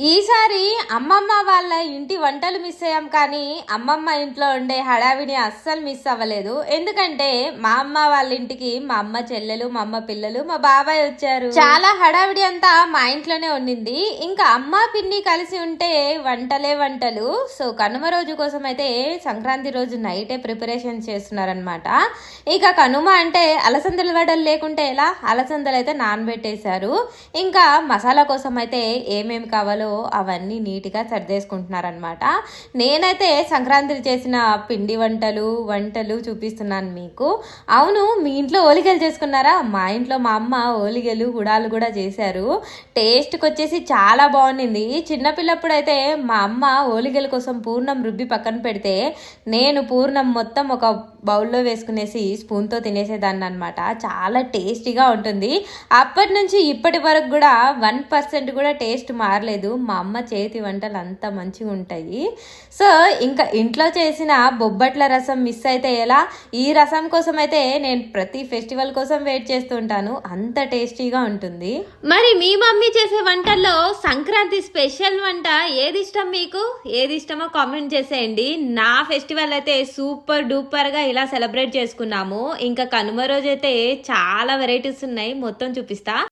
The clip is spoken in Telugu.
ఈసారి అమ్మమ్మ వాళ్ళ ఇంటి వంటలు మిస్ అయ్యాం, కానీ అమ్మమ్మ ఇంట్లో ఉండే హడావిడి అస్సలు మిస్ అవ్వలేదు. ఎందుకంటే మా అమ్మ వాళ్ళ ఇంటికి మా అమ్మ చెల్లెలు, మా అమ్మ పిల్లలు, మా బాబాయ్ వచ్చారు. చాలా హడావిడి అంతా మా ఇంట్లోనే ఉండింది. ఇంకా అమ్మ పిన్ని కలిసి ఉంటే వంటలే వంటలు. సో కనుమ రోజు కోసం అయితే సంక్రాంతి రోజు నైటే ప్రిపరేషన్ చేస్తున్నారనమాట. ఇక కనుమ అంటే అలసందల వడలు లేకుంటే ఎలా, అలసందలు అయితే నానబెట్టేశారు. ఇంకా మసాలా కోసం అయితే ఏమేమి కావాలో అవన్నీ నీట్గా సర్దేసుకుంటున్నారనమాట. నేనైతే సంక్రాంతి చేసిన పిండి వంటలు చూపిస్తున్నాను మీకు. అవును, మీ ఇంట్లో ఓలిగలు చేసుకున్నారా? మా ఇంట్లో మా అమ్మ ఓలిగలు గుడాలు కూడా చేశారు. టేస్ట్కి వచ్చేసి చాలా బాగుండింది. చిన్నపిల్లప్పుడు అయితే మా అమ్మ ఓలిగల కోసం పూర్ణం రుబ్బి పక్కన పెడితే నేను పూర్ణం మొత్తం ఒక బౌల్లో వేసుకునేసి స్పూన్తో తినేసేదాన్ని అనమాట. చాలా టేస్టీగా ఉంటుంది. అప్పటి నుంచి ఇప్పటి వరకు కూడా 1% కూడా టేస్ట్ మారలేదు. మా అమ్మ చేతి వంటలు అంత మంచిగా ఉంటాయి. సో ఇంకా ఇంట్లో చేసిన బొబ్బట్ల రసం మిస్ అయితే ఎలా? ఈ రసం కోసం అయితే నేను ప్రతి ఫెస్టివల్ కోసం వెయిట్ చేస్తూ ఉంటాను. అంత టేస్టీగా ఉంటుంది. మరి మీ మమ్మీ చేసే వంటల్లో సంక్రాంతి స్పెషల్ వంట ఏది ఇష్టం మీకు? ఏది ఇష్టమో కామెంట్ చేసేయండి. నా ఫెస్టివల్ అయితే సూపర్ డూపర్ గా ఇలా సెలబ్రేట్ చేసుకున్నాము. ఇంకా కనుమ రోజు అయితే చాలా వెరైటీస్ ఉన్నాయి, మొత్తం చూపిస్తా.